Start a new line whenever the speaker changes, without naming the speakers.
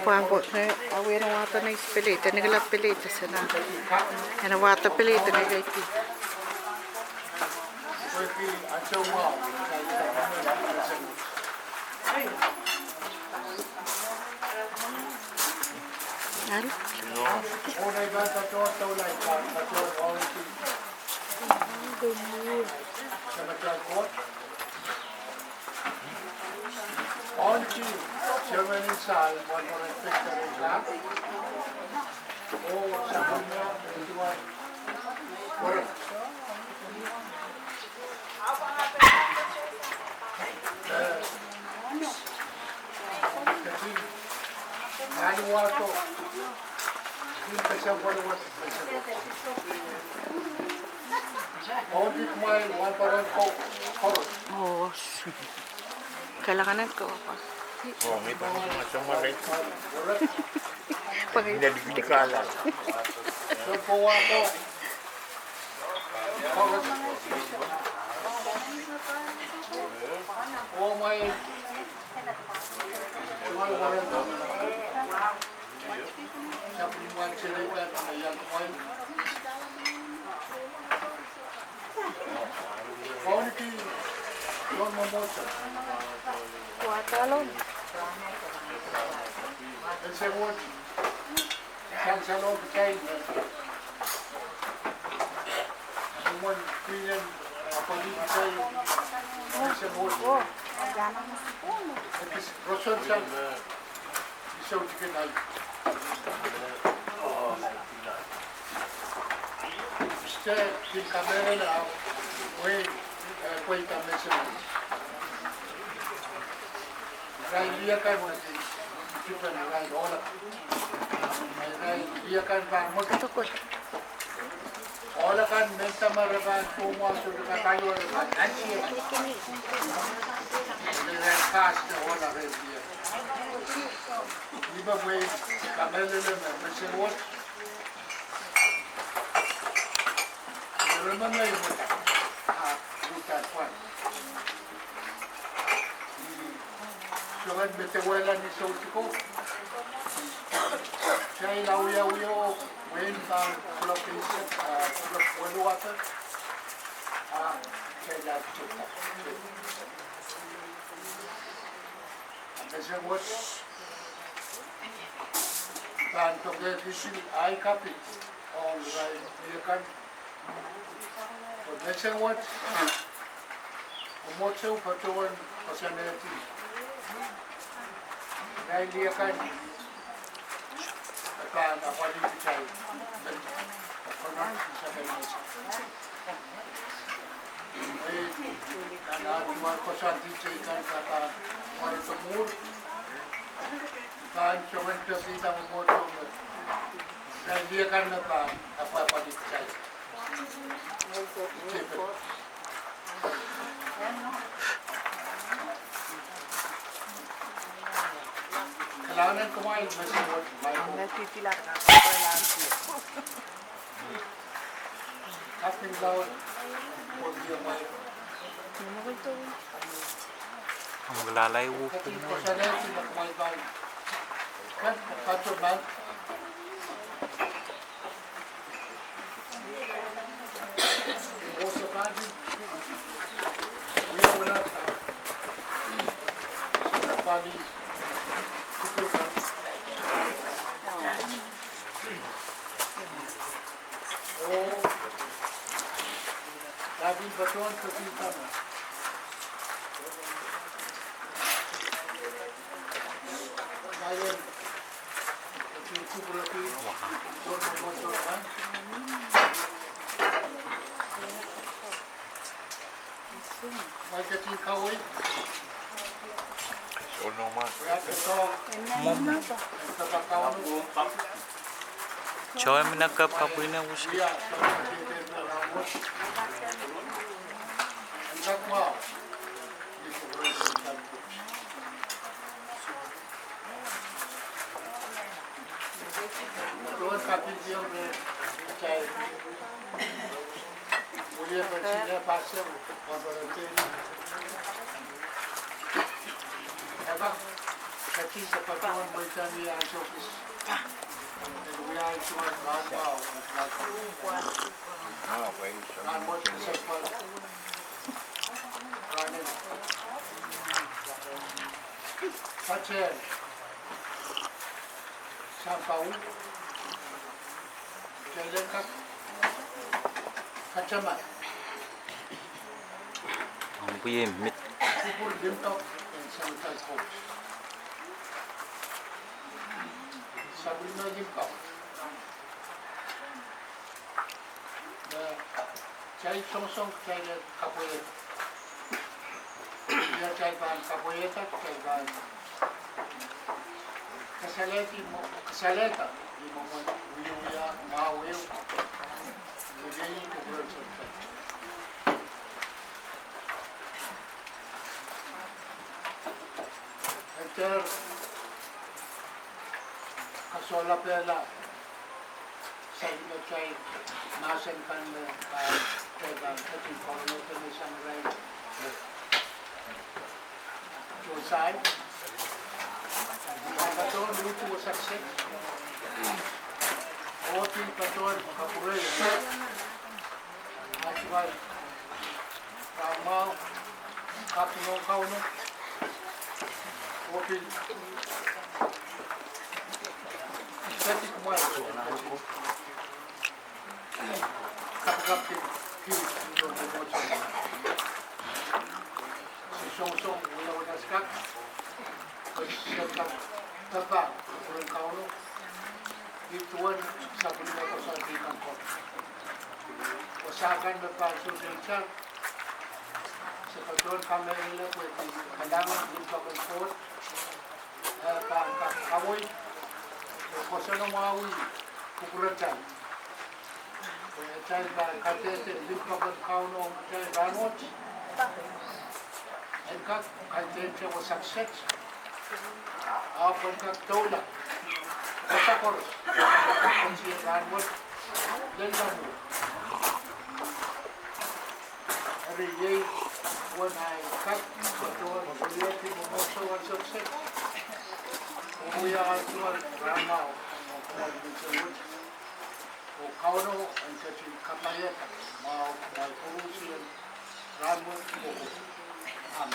Pambot na awi na wata na ispelita, nagala pelita sana. Ana wata pelita na gaiti. Al?
Oggi siamo iniziati quando rispetteremo o siamo manuato facciamo quello che oggi come one per
Oh, kailangan ko pa.
Oh, may tanong na siyang marit.
Pag
Hindi ko kala.
so po ako oh my sa pinuwan sila yung ayan ko quality don't mamosa
wata alone.
and say what can salo kay someone feeling political say what Roshan Chan so chicken ay işte bir kamerayla ve koyta mesela Raya kan masih kita nak olah Raya kan bangun
Takot.
olah kan minta meraban semua sudah kayu meraban anjir dengan khas olah Raya Iba gue kamerayla masih what Remember you bukan kuat. Jangan betewalan ni sautiko. Saya lau when pulau Keisat, pulau Waluwater. Saya dah cukup. Macam what? Dan together isi I copy. All right, dia kan. Macam what? Umotso patuan personality. Dahil dia kan akan apa dipercayai dan pernah bisa bermasa. Karena dua kosan dicaikan kata orang temur dan cuman kita umotso dan dia kan apa dipercayai. Kailangan kumain masih
Nagtitilar na ako para lang siya.
kaping lawan huwag yung may
Ano mo ito?
Ang maglalaywo po
kaping
mo.
personality na kumain ba kan kato man Bosa Badi wala Badi Oh, Badi Batuan Kapita na ngayon yung kukulaki doon mo motor man may kating kaway
So naman.
kaya ito nagkakakawan mo
Choy mo nagkapaboy na ko siya.
iya so nakikita na rambut ang kakwa dito ko rin sa rambut Tuan kapit diyo na chay dia bersihnya pasir kondolentin. Apa? Kecil sepatuan bertani asokis. Dia cuma rambau.
Ah, okay.
Rambut sepat. Ranen. Kacel. Sampau. Jalan kacamat.
Ang buyemit.
Kupur limtok and sanitize homes. Sabrina limtok. Chay song chay kapoyet. Dia chay ban kapoyeta chay ban kasaleta di momon uyuya mawil. Jadi kubur selesai. Enter kasola pela saya cai nasen kan tegal kecil kalau temesan lain selesai kator itu sukses otin kator kapure aswai ramal kapno kauno otin Jadi semua itu kapag kiri untuk memocong si song wala skak sedang tebak turun kauno ituan sabun atau sabi kampung usahakan berpalsu sejak seperti kami ini pwede kalangan di bagian pot pangkat kawoy Kosa ng mawi, kukuratan. Kaya chay ba, katete, limpagan kauno, chay banot. And kak, katete was success. Apan kak tola. Kosa koros. Kung siya banot, lenda mo. Ari yay, when I kak, katawan, kuliyati mo mo so one success. Umuya ka tuwag ramaw o kauno ang kacil kapayeta mau purusian rambut buku am